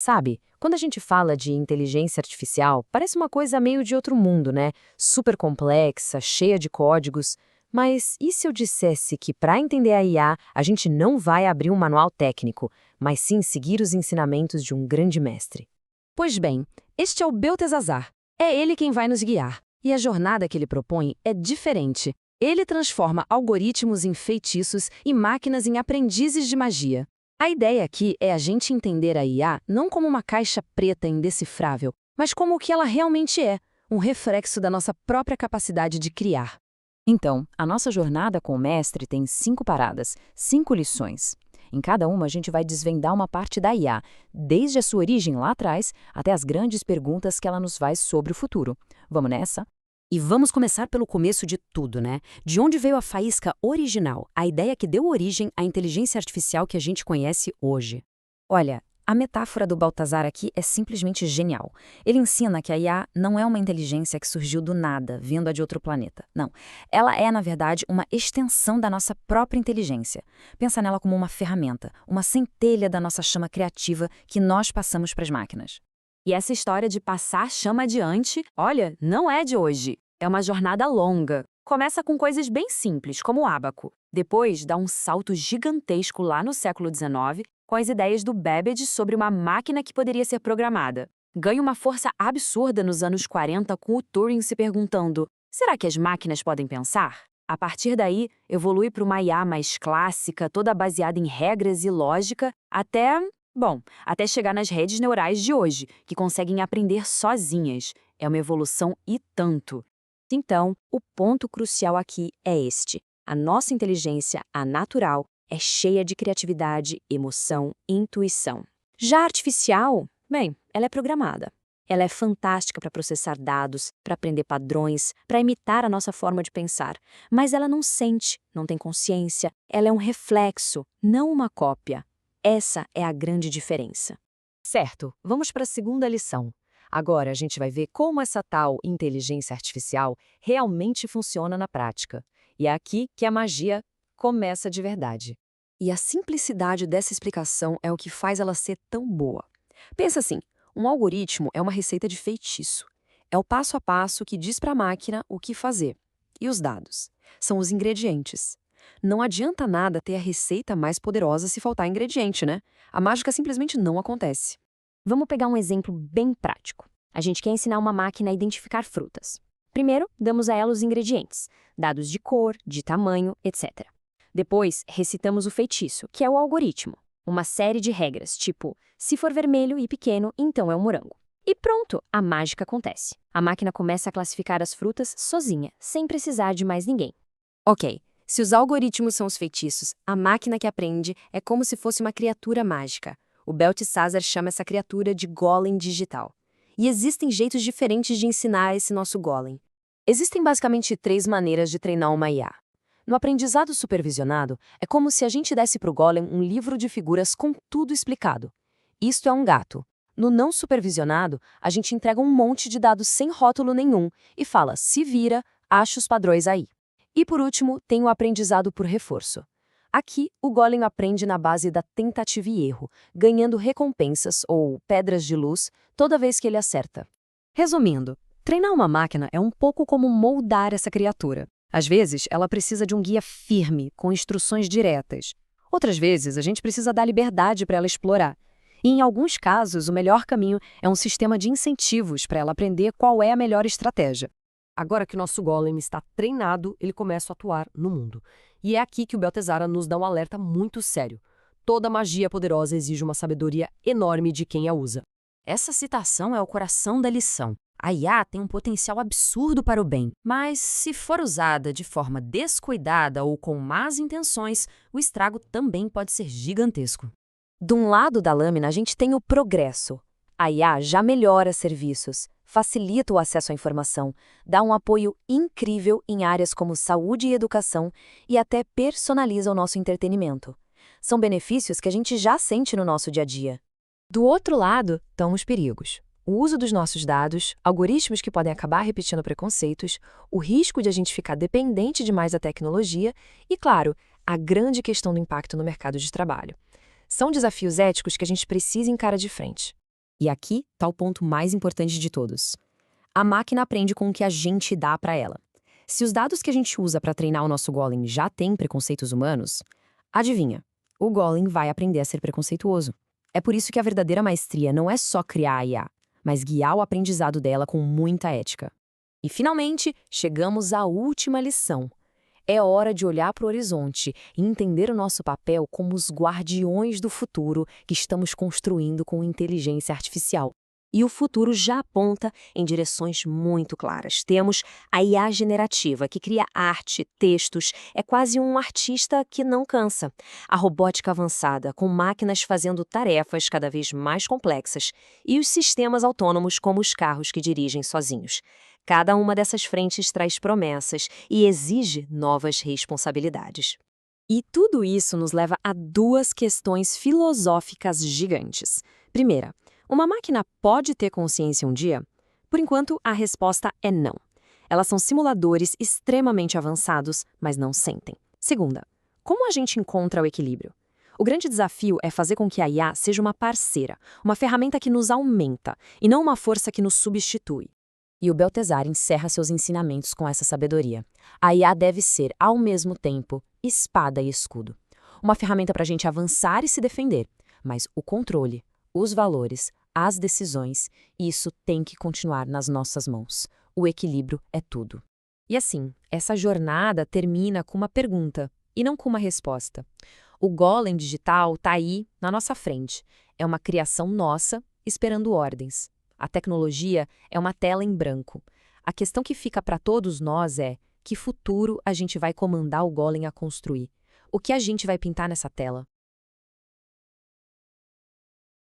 Sabe, quando a gente fala de inteligência artificial, parece uma coisa meio de outro mundo, né? Super complexa, cheia de códigos. Mas e se eu dissesse que para entender a IA, a gente não vai abrir um manual técnico, mas sim seguir os ensinamentos de um grande mestre? Pois bem, este é o Beltesazar. É ele quem vai nos guiar. E a jornada que ele propõe é diferente. Ele transforma algoritmos em feitiços e máquinas em aprendizes de magia. A ideia aqui é a gente entender a IA não como uma caixa preta indecifrável, mas como o que ela realmente é, um reflexo da nossa própria capacidade de criar. Então, a nossa jornada com o mestre tem 5 paradas, 5 lições. Em cada uma, a gente vai desvendar uma parte da IA, desde a sua origem lá atrás até as grandes perguntas que ela nos faz sobre o futuro. Vamos nessa? E vamos começar pelo começo de tudo, né? De onde veio a faísca original, a ideia que deu origem à inteligência artificial que a gente conhece hoje. Olha, a metáfora do Baltazar aqui é simplesmente genial. Ele ensina que a IA não é uma inteligência que surgiu do nada, vinda de outro planeta. Não. Ela é, na verdade, uma extensão da nossa própria inteligência. Pensa nela como uma ferramenta, uma centelha da nossa chama criativa que nós passamos para as máquinas. E essa história de passar chama adiante, olha, não é de hoje. É uma jornada longa. Começa com coisas bem simples, como o ábaco. Depois dá um salto gigantesco lá no século XIX, com as ideias do Babbage sobre uma máquina que poderia ser programada. Ganha uma força absurda nos anos 40 com o Turing se perguntando: será que as máquinas podem pensar? A partir daí, evolui para uma IA mais clássica, toda baseada em regras e lógica, até chegar nas redes neurais de hoje, que conseguem aprender sozinhas. É uma evolução e tanto. Então, o ponto crucial aqui é este. A nossa inteligência, a natural, é cheia de criatividade, emoção e intuição. Já a artificial, bem, ela é programada. Ela é fantástica para processar dados, para aprender padrões, para imitar a nossa forma de pensar. Mas ela não sente, não tem consciência, ela é um reflexo, não uma cópia. Essa é a grande diferença. Certo, vamos para a segunda lição. Agora a gente vai ver como essa tal inteligência artificial realmente funciona na prática. E é aqui que a magia começa de verdade. E a simplicidade dessa explicação é o que faz ela ser tão boa. Pensa assim, um algoritmo é uma receita de feitiço. É o passo a passo que diz para a máquina o que fazer. E os dados? São os ingredientes. Não adianta nada ter a receita mais poderosa se faltar ingrediente, né? A mágica simplesmente não acontece. Vamos pegar um exemplo bem prático. A gente quer ensinar uma máquina a identificar frutas. Primeiro, damos a ela os ingredientes, dados de cor, de tamanho, etc. Depois, recitamos o feitiço, que é o algoritmo. Uma série de regras, tipo, se for vermelho e pequeno, então é um morango. E pronto, a mágica acontece. A máquina começa a classificar as frutas sozinha, sem precisar de mais ninguém. Ok, se os algoritmos são os feitiços, a máquina que aprende é como se fosse uma criatura mágica. O Beltesazar chama essa criatura de golem digital. E existem jeitos diferentes de ensinar esse nosso golem. Existem basicamente 3 maneiras de treinar uma IA. No aprendizado supervisionado, é como se a gente desse para o golem um livro de figuras com tudo explicado. Isto é um gato. No não supervisionado, a gente entrega um monte de dados sem rótulo nenhum e fala, se vira, acha os padrões aí. E por último, tem o aprendizado por reforço. Aqui, o golem aprende na base da tentativa e erro, ganhando recompensas, ou pedras de luz, toda vez que ele acerta. Resumindo, treinar uma máquina é um pouco como moldar essa criatura. Às vezes, ela precisa de um guia firme, com instruções diretas. Outras vezes, a gente precisa dar liberdade para ela explorar. E, em alguns casos, o melhor caminho é um sistema de incentivos para ela aprender qual é a melhor estratégia. Agora que o nosso golem está treinado, ele começa a atuar no mundo. E é aqui que o Beltesazar nos dá um alerta muito sério. Toda magia poderosa exige uma sabedoria enorme de quem a usa. Essa citação é o coração da lição. A IA tem um potencial absurdo para o bem, mas se for usada de forma descuidada ou com más intenções, o estrago também pode ser gigantesco. De um lado da lâmina, a gente tem o progresso. A IA já melhora serviços, facilita o acesso à informação, dá um apoio incrível em áreas como saúde e educação e até personaliza o nosso entretenimento. São benefícios que a gente já sente no nosso dia a dia. Do outro lado, estão os perigos. O uso dos nossos dados, algoritmos que podem acabar repetindo preconceitos, o risco de a gente ficar dependente demais da tecnologia e, claro, a grande questão do impacto no mercado de trabalho. São desafios éticos que a gente precisa encarar de frente. E aqui está o ponto mais importante de todos. A máquina aprende com o que a gente dá para ela. Se os dados que a gente usa para treinar o nosso Golem já têm preconceitos humanos, adivinha, o Golem vai aprender a ser preconceituoso. É por isso que a verdadeira maestria não é só criar a IA, mas guiar o aprendizado dela com muita ética. E, finalmente, chegamos à última lição. É hora de olhar para o horizonte e entender o nosso papel como os guardiões do futuro que estamos construindo com inteligência artificial. E o futuro já aponta em direções muito claras. Temos a IA generativa, que cria arte, textos, é quase um artista que não cansa. A robótica avançada, com máquinas fazendo tarefas cada vez mais complexas. E os sistemas autônomos, como os carros que dirigem sozinhos. Cada uma dessas frentes traz promessas e exige novas responsabilidades. E tudo isso nos leva a duas questões filosóficas gigantes. Primeira, uma máquina pode ter consciência um dia? Por enquanto, a resposta é não. Elas são simuladores extremamente avançados, mas não sentem. Segunda, como a gente encontra o equilíbrio? O grande desafio é fazer com que a IA seja uma parceira, uma ferramenta que nos aumenta, e não uma força que nos substitui. E o Beltesar encerra seus ensinamentos com essa sabedoria. A IA deve ser, ao mesmo tempo, espada e escudo. Uma ferramenta para a gente avançar e se defender, mas o controle, os valores, as decisões, isso tem que continuar nas nossas mãos. O equilíbrio é tudo. E assim, essa jornada termina com uma pergunta, e não com uma resposta. O Golem digital está aí, na nossa frente. É uma criação nossa, esperando ordens. A tecnologia é uma tela em branco. A questão que fica para todos nós é: que futuro a gente vai comandar o Golem a construir? O que a gente vai pintar nessa tela?